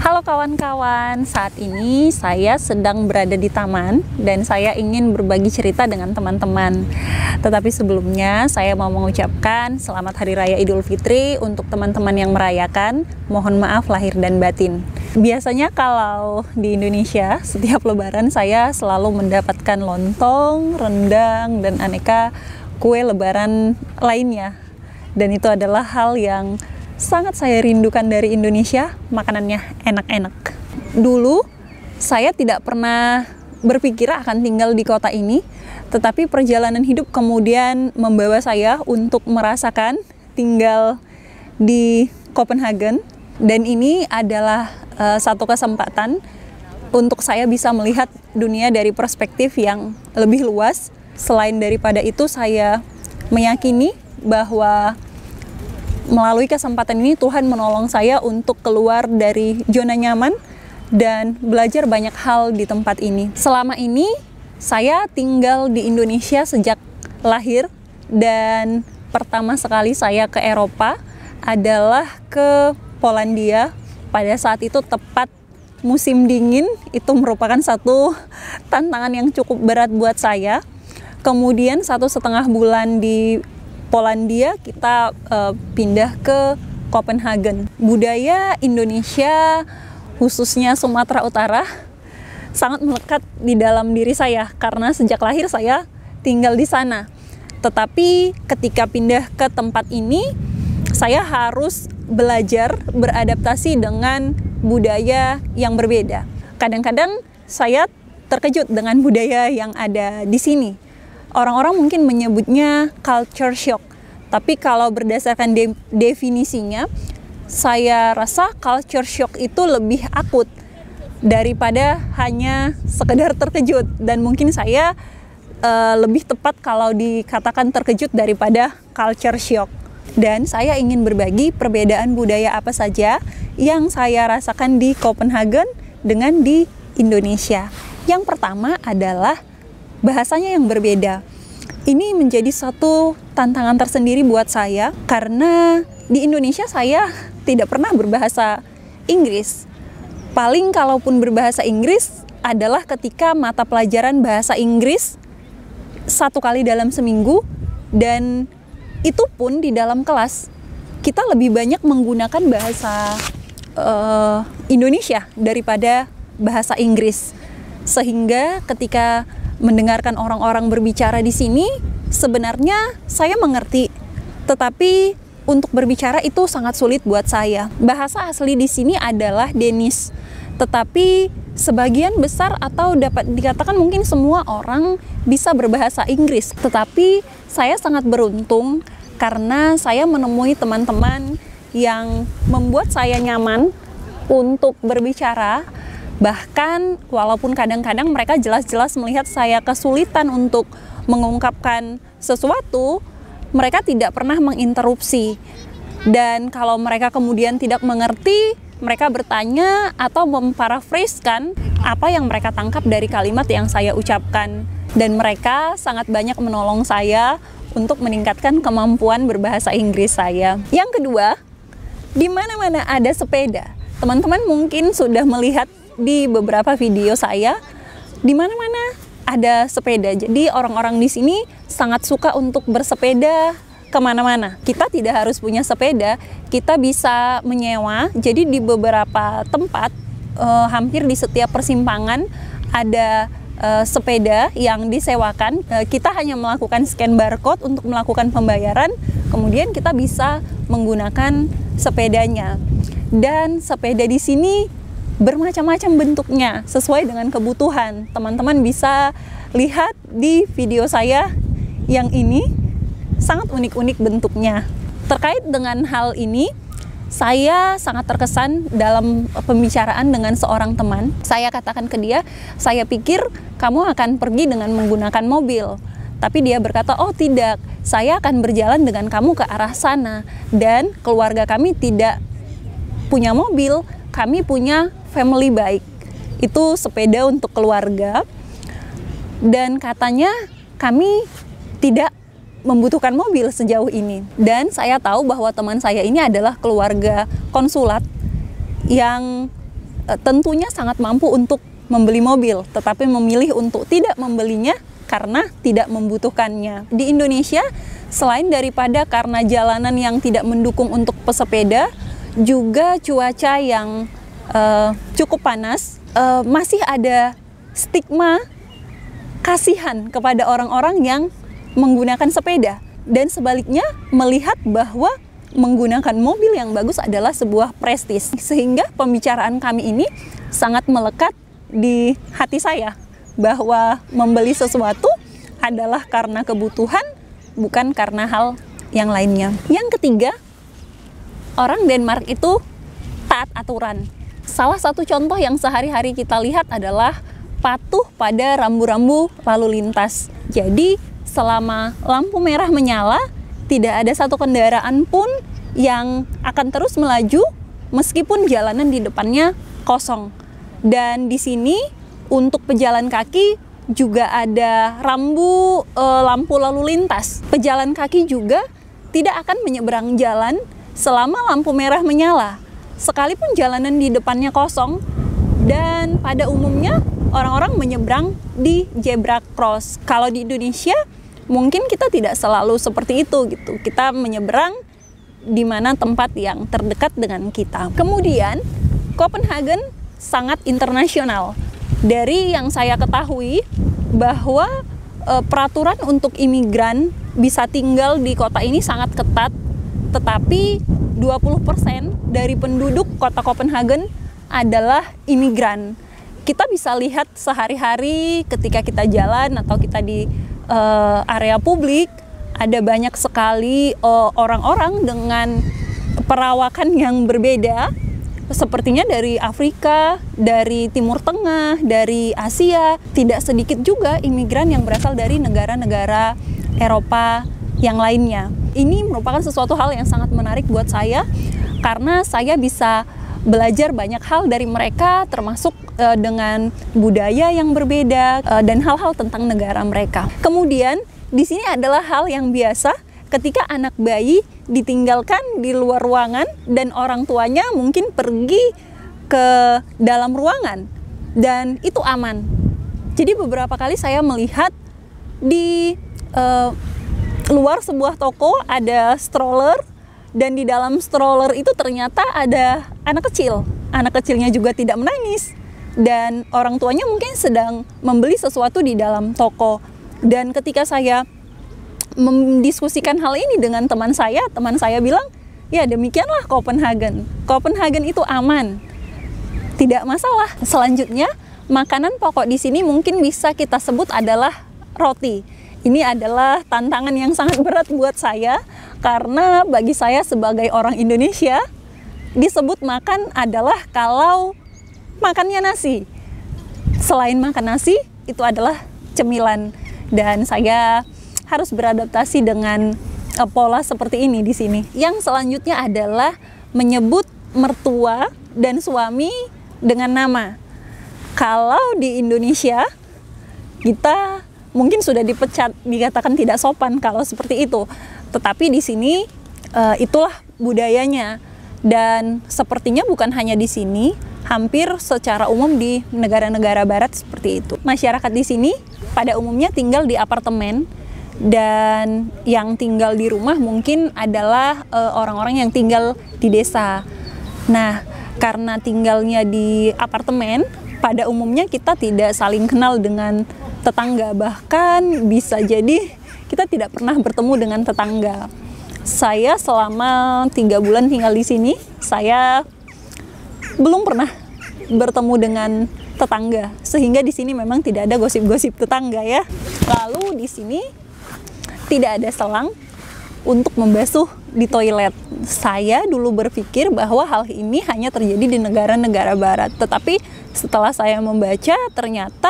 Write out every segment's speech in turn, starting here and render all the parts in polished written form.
Halo kawan-kawan, saat ini saya sedang berada di taman dan saya ingin berbagi cerita dengan teman-teman. Tetapi sebelumnya saya mau mengucapkan selamat Hari Raya Idul Fitri untuk teman-teman yang merayakan. Mohon maaf lahir dan batin. Biasanya kalau di Indonesia, setiap lebaran saya selalu mendapatkan lontong, rendang, dan aneka kue lebaran lainnya. Dan itu adalah hal yang sangat saya rindukan dari Indonesia, makanannya enak-enak. Dulu, saya tidak pernah berpikir akan tinggal di kota ini, tetapi perjalanan hidup kemudian membawa saya untuk merasakan tinggal di Copenhagen, dan ini adalah satu kesempatan untuk saya bisa melihat dunia dari perspektif yang lebih luas. Selain daripada itu, saya meyakini bahwa melalui kesempatan ini Tuhan menolong saya untuk keluar dari zona nyaman dan belajar banyak hal di tempat ini. Selama ini saya tinggal di Indonesia sejak lahir, dan pertama sekali saya ke Eropa adalah ke Polandia. Pada saat itu tepat musim dingin, itu merupakan satu tantangan yang cukup berat buat saya. Kemudian 1,5 bulan di Polandia, kita pindah ke Copenhagen. Budaya Indonesia, khususnya Sumatera Utara, sangat melekat di dalam diri saya karena sejak lahir saya tinggal di sana. Tetapi ketika pindah ke tempat ini, saya harus belajar beradaptasi dengan budaya yang berbeda. Kadang-kadang saya terkejut dengan budaya yang ada di sini. Orang-orang mungkin menyebutnya culture shock, tapi kalau berdasarkan definisinya, saya rasa culture shock itu lebih akut daripada hanya sekedar terkejut, dan mungkin saya lebih tepat kalau dikatakan terkejut daripada culture shock. Dan saya ingin berbagi perbedaan budaya apa saja yang saya rasakan di Copenhagen dengan di Indonesia. Yang pertama adalah bahasanya yang berbeda. Ini menjadi satu tantangan tersendiri buat saya karena di Indonesia saya tidak pernah berbahasa Inggris. Paling kalaupun berbahasa Inggris adalah ketika mata pelajaran bahasa Inggris 1 kali dalam seminggu, dan itu pun di dalam kelas. Kita lebih banyak menggunakan bahasa Indonesia daripada bahasa Inggris. Sehingga ketika mendengarkan orang-orang berbicara di sini, sebenarnya saya mengerti, tetapi untuk berbicara itu sangat sulit buat saya. Bahasa asli di sini adalah Danish, tetapi sebagian besar atau dapat dikatakan mungkin semua orang bisa berbahasa Inggris. Tetapi saya sangat beruntung karena saya menemui teman-teman yang membuat saya nyaman untuk berbicara. Bahkan walaupun kadang-kadang mereka jelas-jelas melihat saya kesulitan untuk mengungkapkan sesuatu, mereka tidak pernah menginterupsi. Dan kalau mereka kemudian tidak mengerti, mereka bertanya atau memparafrasekan apa yang mereka tangkap dari kalimat yang saya ucapkan. Dan mereka sangat banyak menolong saya untuk meningkatkan kemampuan berbahasa Inggris saya. Yang kedua, di mana-mana ada sepeda. Teman-teman mungkin sudah melihat di beberapa video saya, di mana-mana ada sepeda. Jadi orang-orang di sini sangat suka untuk bersepeda kemana-mana. Kita tidak harus punya sepeda, kita bisa menyewa. Jadi di beberapa tempat, hampir di setiap persimpangan ada sepeda yang disewakan. Kita hanya melakukan scan barcode untuk melakukan pembayaran, kemudian kita bisa menggunakan sepedanya. Dan sepeda di sini bermacam-macam bentuknya sesuai dengan kebutuhan. Teman-teman bisa lihat di video saya yang ini, sangat unik-unik bentuknya. Terkait dengan hal ini, saya sangat terkesan dalam pembicaraan dengan seorang teman. Saya katakan ke dia, saya pikir kamu akan pergi dengan menggunakan mobil. Tapi dia berkata, oh tidak, saya akan berjalan dengan kamu ke arah sana. Dan keluarga kami tidak punya mobil, kami punya family bike. Itu sepeda untuk keluarga. Dan katanya kami tidak membutuhkan mobil sejauh ini. Dan saya tahu bahwa teman saya ini adalah keluarga konsulat yang tentunya sangat mampu untuk membeli mobil, tetapi memilih untuk tidak membelinya karena tidak membutuhkannya. Di Indonesia, selain daripada karena jalanan yang tidak mendukung untuk pesepeda, juga cuaca yang cukup panas, masih ada stigma kasihan kepada orang-orang yang menggunakan sepeda. Dan sebaliknya, melihat bahwa menggunakan mobil yang bagus adalah sebuah prestis. Sehingga pembicaraan kami ini sangat melekat di hati saya, bahwa membeli sesuatu adalah karena kebutuhan, bukan karena hal yang lainnya. Yang ketiga, orang Denmark itu taat aturan. Salah satu contoh yang sehari-hari kita lihat adalah patuh pada rambu-rambu lalu lintas. Jadi, selama lampu merah menyala, tidak ada satu kendaraan pun yang akan terus melaju meskipun jalanan di depannya kosong. Dan di sini untuk pejalan kaki juga ada lampu lalu lintas. Pejalan kaki juga tidak akan menyeberang jalan selama lampu merah menyala, sekalipun jalanan di depannya kosong. Dan pada umumnya orang-orang menyeberang di zebra cross. Kalau di Indonesia mungkin kita tidak selalu seperti itu gitu. Kita menyeberang di mana tempat yang terdekat dengan kita. Kemudian Copenhagen sangat internasional. Dari yang saya ketahui bahwa peraturan untuk imigran bisa tinggal di kota ini sangat ketat, tetapi 20% dari penduduk kota Copenhagen adalah imigran. Kita bisa lihat sehari-hari ketika kita jalan atau kita di area publik, ada banyak sekali orang-orang dengan perawakan yang berbeda, sepertinya dari Afrika, dari Timur Tengah, dari Asia. Tidak sedikit juga imigran yang berasal dari negara-negara Eropa yang lainnya. Ini merupakan sesuatu hal yang sangat menarik buat saya, karena saya bisa belajar banyak hal dari mereka, termasuk dengan budaya yang berbeda dan hal-hal tentang negara mereka. Kemudian di sini adalah hal yang biasa ketika anak bayi ditinggalkan di luar ruangan dan orang tuanya mungkin pergi ke dalam ruangan dan itu aman. Jadi beberapa kali saya melihat di luar sebuah toko ada stroller, dan di dalam stroller itu ternyata ada anak kecil. Anak kecilnya juga tidak menangis, dan orang tuanya mungkin sedang membeli sesuatu di dalam toko. Dan ketika saya mendiskusikan hal ini dengan teman saya bilang, ya demikianlah Copenhagen. Copenhagen itu aman, tidak masalah. Selanjutnya, makanan pokok di sini mungkin bisa kita sebut adalah roti. Ini adalah tantangan yang sangat berat buat saya, karena bagi saya sebagai orang Indonesia, disebut makan adalah kalau makannya nasi. Selain makan nasi, itu adalah cemilan. Dan saya harus beradaptasi dengan pola seperti ini di sini. Yang selanjutnya adalah menyebut mertua dan suami dengan nama. Kalau di Indonesia, kita mungkin sudah dipecat, dikatakan tidak sopan kalau seperti itu. Tetapi di sini itulah budayanya, dan sepertinya bukan hanya di sini, hampir secara umum di negara-negara barat seperti itu. Masyarakat di sini pada umumnya tinggal di apartemen, dan yang tinggal di rumah mungkin adalah orang-orang yang tinggal di desa. Nah, karena tinggalnya di apartemen, pada umumnya kita tidak saling kenal dengan tetangga, bahkan bisa jadi kita tidak pernah bertemu dengan tetangga. Saya selama 3 bulan tinggal di sini, saya belum pernah bertemu dengan tetangga, sehingga di sini memang tidak ada gosip-gosip tetangga ya. Lalu di sini tidak ada selang untuk membasuh di toilet. Saya dulu berpikir bahwa hal ini hanya terjadi di negara-negara barat, tetapi setelah saya membaca, ternyata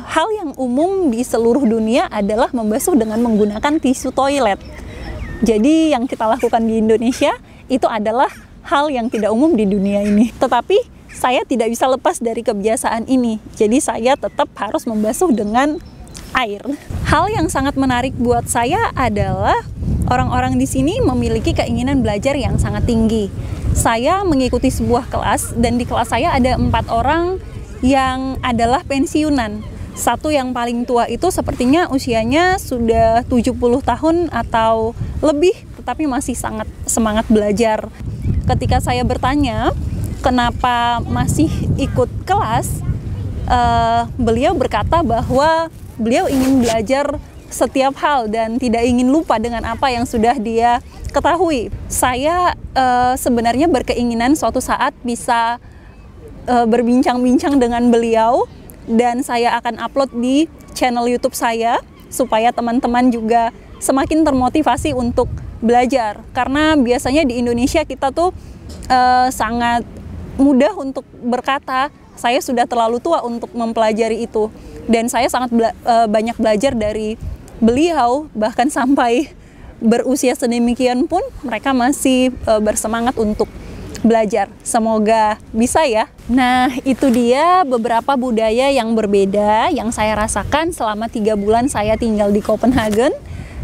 hal yang umum di seluruh dunia adalah membasuh dengan menggunakan tisu toilet. Jadi yang kita lakukan di Indonesia itu adalah hal yang tidak umum di dunia ini. Tetapi saya tidak bisa lepas dari kebiasaan ini. Jadi saya tetap harus membasuh dengan air. Hal yang sangat menarik buat saya adalah orang-orang di sini memiliki keinginan belajar yang sangat tinggi. saya mengikuti sebuah kelas, dan di kelas saya ada 4 orang yang adalah pensiunan. Satu yang paling tua itu sepertinya usianya sudah 70 tahun atau lebih, tetapi masih sangat semangat belajar. Ketika saya bertanya kenapa masih ikut kelas, beliau berkata bahwa beliau ingin belajar setiap hal dan tidak ingin lupa dengan apa yang sudah dia ketahui. Saya sebenarnya berkeinginan suatu saat bisa berbincang-bincang dengan beliau, dan saya akan upload di channel YouTube saya supaya teman-teman juga semakin termotivasi untuk belajar. Karena biasanya di Indonesia kita tuh sangat mudah untuk berkata, saya sudah terlalu tua untuk mempelajari itu. Dan saya sangat banyak belajar dari beliau, bahkan sampai berusia sedemikian pun mereka masih bersemangat untuk belajar. Semoga bisa ya. Nah, itu dia beberapa budaya yang berbeda yang saya rasakan selama 3 bulan saya tinggal di Copenhagen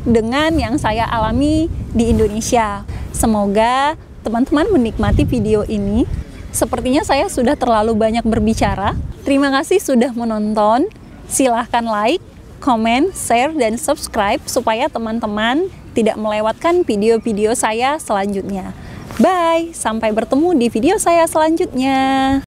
dengan yang saya alami di Indonesia. Semoga teman-teman menikmati video ini. Sepertinya saya sudah terlalu banyak berbicara. Terima kasih sudah menonton. Silahkan like, komen, share, dan subscribe supaya teman-teman tidak melewatkan video-video saya selanjutnya. Bye, sampai bertemu di video saya selanjutnya.